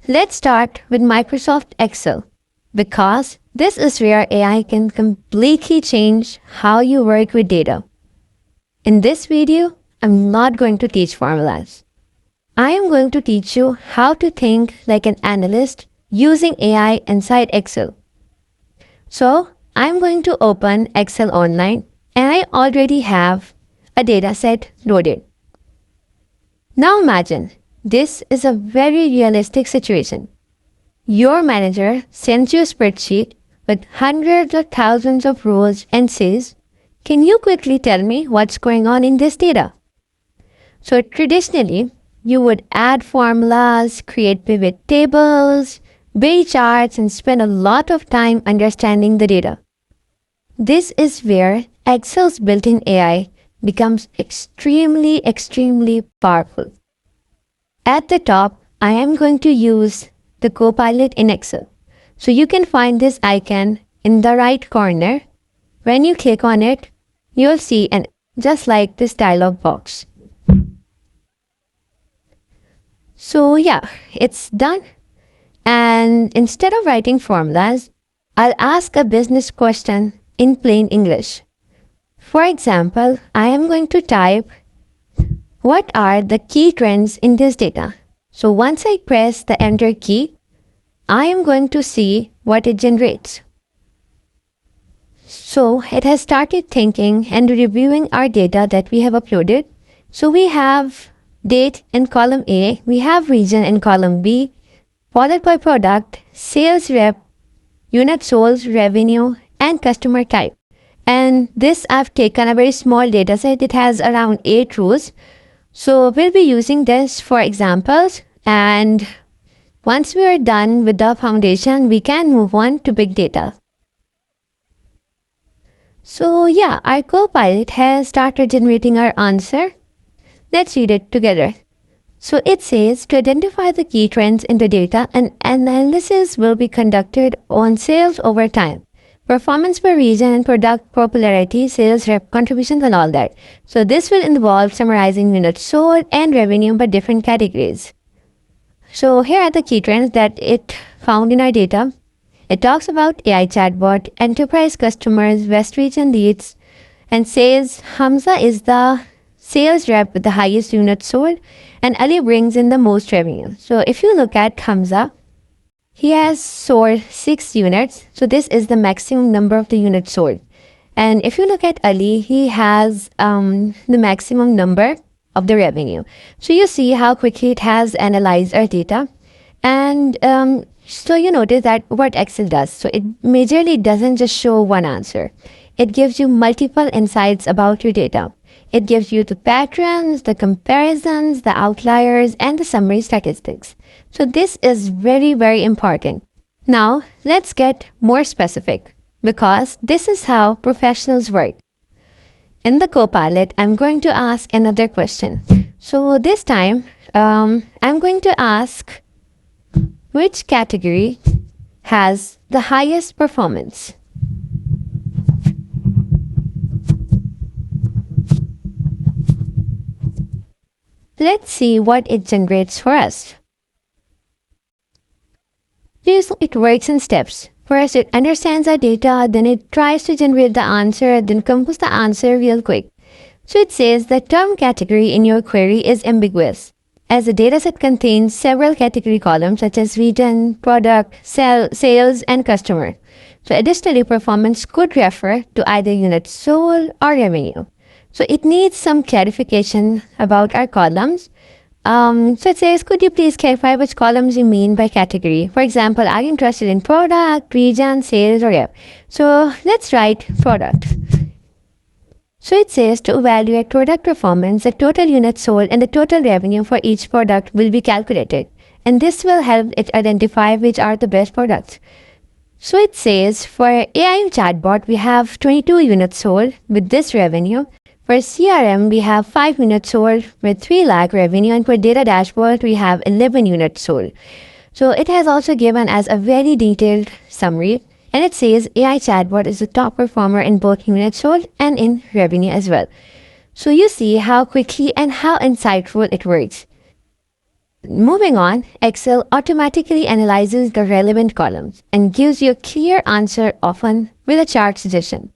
let's start with Microsoft Excel because this is where AI can completely change how you work with data. In this video, I'm not going to teach formulas. I am going to teach you how to think like an analyst using AI inside Excel. So, I'm going to open Excel online and I already have a dataset loaded. Now imagine, this is a very realistic situation. Your manager sends you a spreadsheet with hundreds or thousands of rows and says, "Can you quickly tell me what's going on in this data?" So traditionally, you would add formulas, create pivot tables, build charts, and spend a lot of time understanding the data. This is where Excel's built-in AI becomes extremely powerful. At the top, I am going to use the Copilot in Excel. So you can find this icon in the right corner. When you click on it, you'll see just like this dialog box. So yeah, it's done. And instead of writing formulas, I'll ask a business question in plain English. For example, I am going to type, what are the key trends in this data? So once I press the enter key, I am going to see what it generates. So it has started thinking and reviewing our data that we have uploaded. So we have date in column A, we have region in column B, followed by product, sales rep, unit sold, revenue, and customer type. And this I've taken a very small data set. It has around 8 rows. So we'll be using this for examples. And once we are done with the foundation, we can move on to big data. So yeah, our Copilot has started generating our answer. Let's read it together. So it says, to identify the key trends in the data, an analysis will be conducted on sales over time, performance per region and product popularity, sales rep contributions and all that. So this will involve summarizing units sold and revenue by different categories. So here are the key trends that it found in our data. It talks about AI chatbot, enterprise customers, West region leads, and says Hamza is the sales rep with the highest units sold and Ali brings in the most revenue. So if you look at Hamza, he has sold 6 units. So this is the maximum number of the units sold. And if you look at Ali, he has the maximum number of the revenue. So you see how quickly it has analyzed our data. And so you notice that what Excel does. So it majorly doesn't just show one answer. It gives you multiple insights about your data. It gives you the patterns, the comparisons, the outliers, and the summary statistics. So this is very important. Now, let's get more specific because this is how professionals work. In the Copilot, I'm going to ask another question. So this time, I'm going to ask which category has the highest performance. Let's see what it generates for us. It works in steps. First, it understands our data, then it tries to generate the answer, then composes the answer real quick. So it says the term category in your query is ambiguous, as the dataset contains several category columns such as region, product, sales, and customer. So additionally, performance could refer to either units sold or revenue. So it needs some clarification about our columns. So it says, could you please clarify which columns you mean by category? For example, are you interested in product, region, sales, or rep? So let's write product. So it says to evaluate product performance, the total units sold and the total revenue for each product will be calculated. And this will help it identify which are the best products. So it says for AI chatbot, we have 22 units sold with this revenue. For CRM, we have 5 units sold with 3 lakh revenue, and for data dashboard, we have 11 units sold. So it has also given us a very detailed summary, and it says AI chatbot is the top performer in both units sold and in revenue as well. So you see how quickly and how insightful it works. Moving on, Excel automatically analyzes the relevant columns and gives you a clear answer, often with a chart suggestion.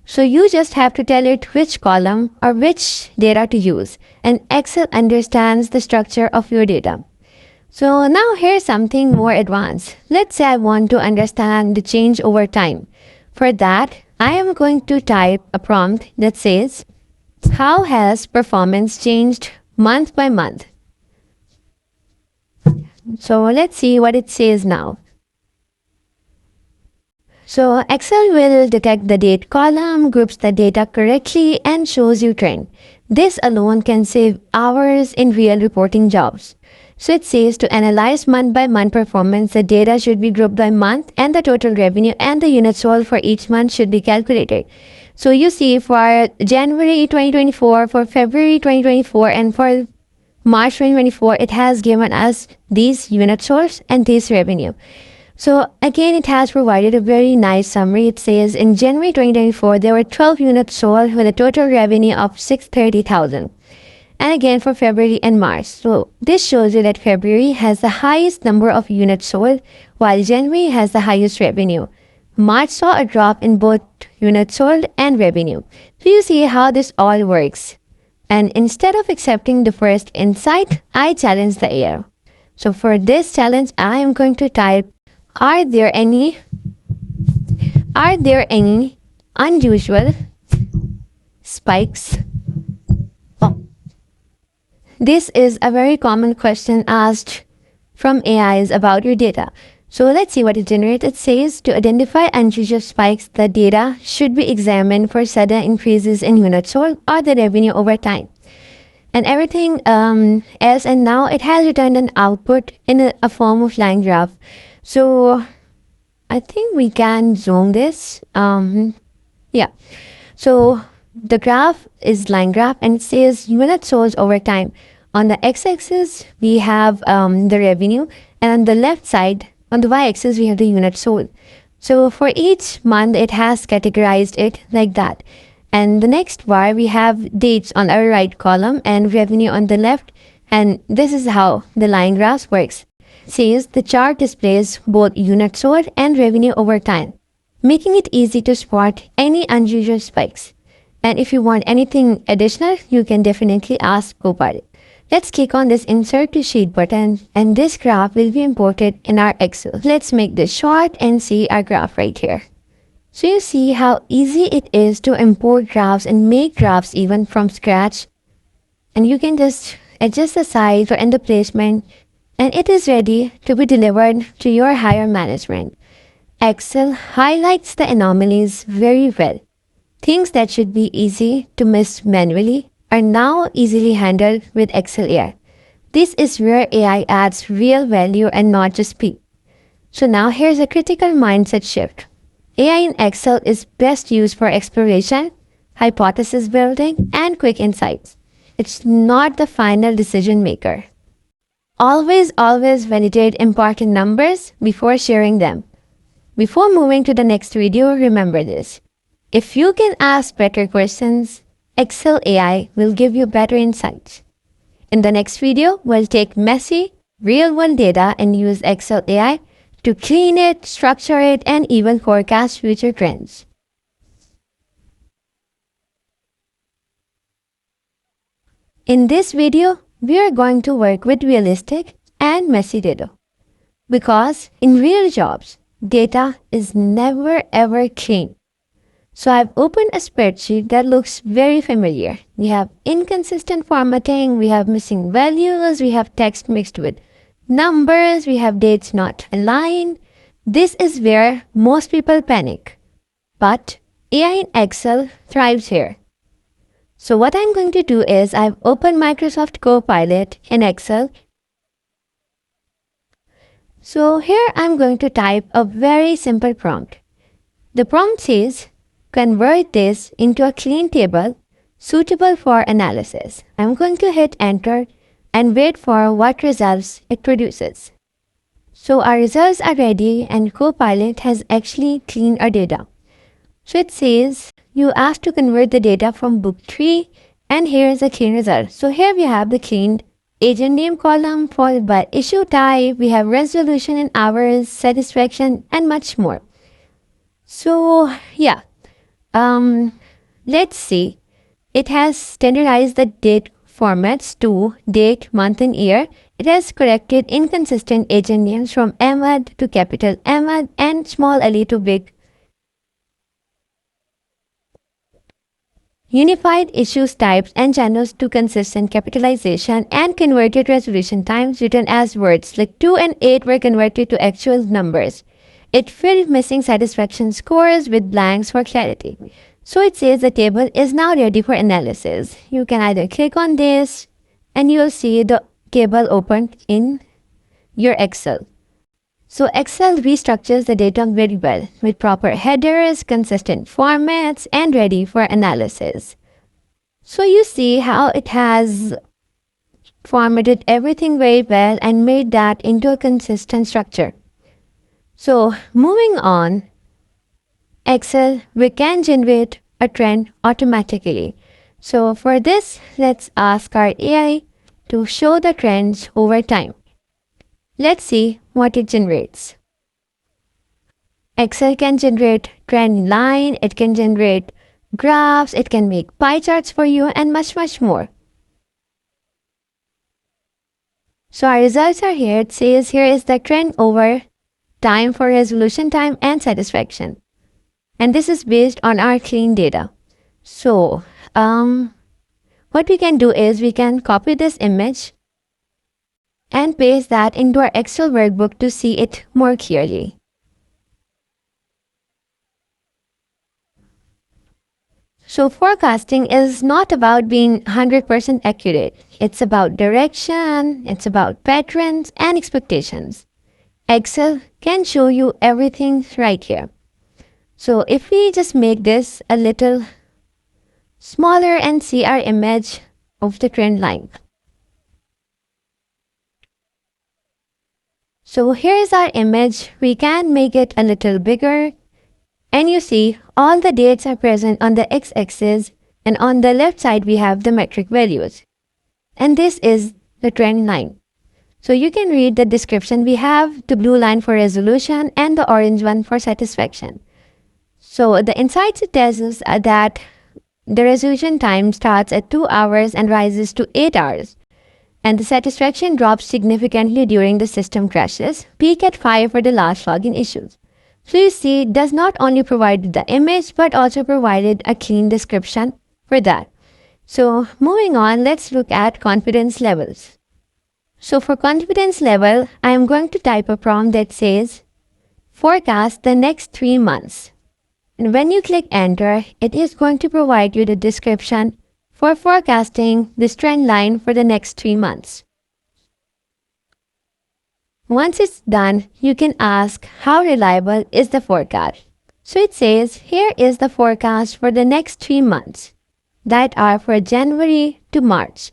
So you just have to tell it which column or which data to use, and Excel understands the structure of your data. So now here's something more advanced. Let's say I want to understand the change over time. For that, I am going to type a prompt that says, how has performance changed month by month? So let's see what it says now. So Excel will detect the date column, groups the data correctly, and shows you trend. This alone can save hours in real reporting jobs. So it says to analyze month by month performance, the data should be grouped by month and the total revenue and the units sold for each month should be calculated. So you see for January 2024, for February 2024, and for March 2024, it has given us these unit sold and this revenue. So again, it has provided a very nice summary. It says in January 2024, there were 12 units sold with a total revenue of 630,000. And again for February and March. So this shows you that February has the highest number of units sold, while January has the highest revenue. March saw a drop in both units sold and revenue. So you see how this all works. And instead of accepting the first insight, I challenge the AI. So for this challenge, I am going to type, Are there any unusual spikes? Oh. This is a very common question asked from AIs about your data. So let's see what it generates. It says to identify unusual spikes, the data should be examined for sudden increases in units sold or the revenue over time. And everything else, and now it has returned an output in a form of line graph. So I think we can zoom this. Yeah. So the graph is line graph and it says unit sold over time. On the x-axis, we have the revenue, and on the left side, on the y-axis, we have the unit sold. So for each month, it has categorized it like that. And the next bar, we have dates on our right column and revenue on the left. And this is how the line graph works. Says the chart displays both units sold and revenue over time, making it easy to spot any unusual spikes. And if you want anything additional, you can definitely ask Copilot. Let's click on this Insert to Sheet button, and this graph will be imported in our Excel. Let's make this short and see our graph right here. So you see how easy it is to import graphs and make graphs even from scratch. And you can just adjust the size or the placement, and it is ready to be delivered to your higher management. Excel highlights the anomalies very well. Things that should be easy to miss manually are now easily handled with Excel AI. This is where AI adds real value and not just speed. So now here's a critical mindset shift. AI in Excel is best used for exploration, hypothesis building, and quick insights. It's not the final decision maker. Always validate important numbers before sharing them. Before moving to the next video, remember this. If you can ask better questions, Excel AI will give you better insights. In the next video, we'll take messy, real-world data and use Excel AI to clean it, structure it, and even forecast future trends. In this video, we are going to work with realistic and messy data. Because in real jobs, data is never ever clean. So I've opened a spreadsheet that looks very familiar. We have inconsistent formatting, we have missing values, we have text mixed with numbers, we have dates not aligned. This is where most people panic. But AI in Excel thrives here. So what I'm going to do is I've opened Microsoft Copilot in Excel. So here I'm going to type a very simple prompt. The prompt says, convert this into a clean table suitable for analysis. I'm going to hit enter and wait for what results it produces. So our results are ready and Copilot has actually cleaned our data. So it says, you asked to convert the data from book 3 and here is a clean result. So here we have the cleaned agent name column followed by issue type. We have resolution in hours, satisfaction, and much more. So yeah, let's see. It has standardized the date formats to date, month, and year. It has corrected inconsistent agent names from Ahmad to capital Ahmad and small Ali to big. Unified issues types and channels to consistent capitalization and converted resolution times written as words like 2 and 8 were converted to actual numbers. It filled missing satisfaction scores with blanks for clarity. So it says the table is now ready for analysis. You can either click on this and you'll see the table opened in your Excel. So Excel restructures the data very well with proper headers, consistent formats, and ready for analysis. So you see how it has formatted everything very well and made that into a consistent structure. So moving on, Excel, we can generate a trend automatically. So for this, let's ask our AI to show the trends over time. Let's see what it generates. Excel can generate trend line, it can generate graphs, it can make pie charts for you, and much more. So our results are here. It says here is the trend over time for resolution time and satisfaction. And this is based on our clean data. So what we can do is we can copy this image and paste that into our Excel workbook to see it more clearly. So forecasting is not about being 100% accurate. It's about direction, it's about patterns and expectations. Excel can show you everything right here. So if we just make this a little smaller and see our image of the trend line. So here's our image. We can make it a little bigger. And you see all the dates are present on the x-axis, and on the left side we have the metric values. And this is the trend line. So you can read the description. We have the blue line for resolution and the orange one for satisfaction. So the insights it tells us are that the resolution time starts at 2 hours and rises to 8 hours. And the satisfaction drops significantly during the system crashes, peak at 5 for the last login issues. So you see, it does not only provide the image, but also provided a clean description for that. So moving on, let's look at confidence levels. So for confidence level, I am going to type a prompt that says, forecast the next 3 months. And when you click enter, it is going to provide you the description for forecasting this trend line for the next 3 months. Once it's done, you can ask how reliable is the forecast. So it says here is the forecast for the next 3 months that are for January to March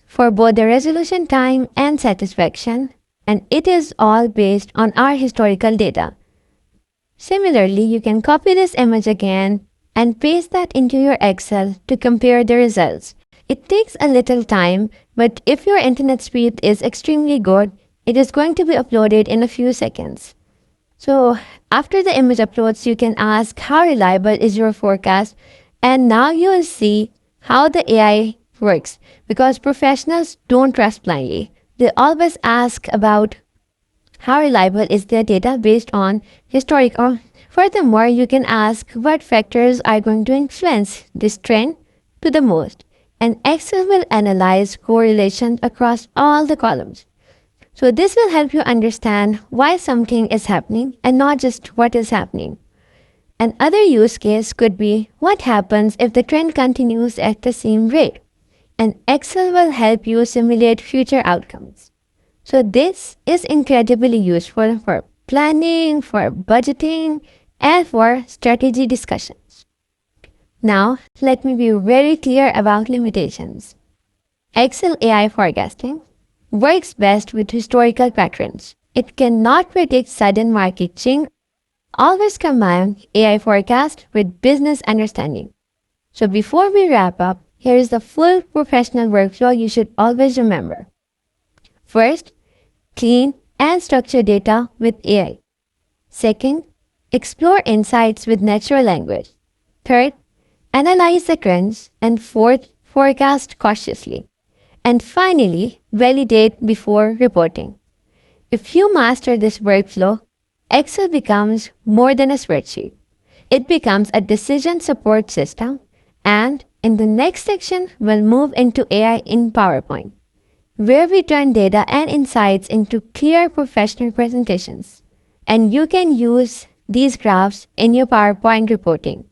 for both the resolution time and satisfaction, and it is all based on our historical data. Similarly, you can copy this image again and paste that into your Excel to compare the results. It takes a little time, but if your internet speed is extremely good, it is going to be uploaded in a few seconds. So after the image uploads, you can ask how reliable is your forecast, and now you will see how the AI works, because professionals don't trust blindly. They always ask about how reliable is their data based on historical. Furthermore, you can ask what factors are going to influence this trend to the most, and Excel will analyze correlations across all the columns. So this will help you understand why something is happening and not just what is happening. Another use case could be what happens if the trend continues at the same rate, and Excel will help you simulate future outcomes. So this is incredibly useful for planning, for budgeting, and for strategy discussions. Now, let me be very clear about limitations. Excel AI forecasting works best with historical patterns. It cannot predict sudden market change. Always combine AI forecast with business understanding. So before we wrap up, here is the full professional workflow you should always remember. First, clean and structure data with AI. Second, explore insights with natural language. Third, analyze the trends. And fourth, forecast cautiously. And finally, validate before reporting. If you master this workflow, Excel becomes more than a spreadsheet. It becomes a decision support system, and in the next section, we'll move into AI in PowerPoint, where we turn data and insights into clear professional presentations. And you can use these graphs in your PowerPoint reporting.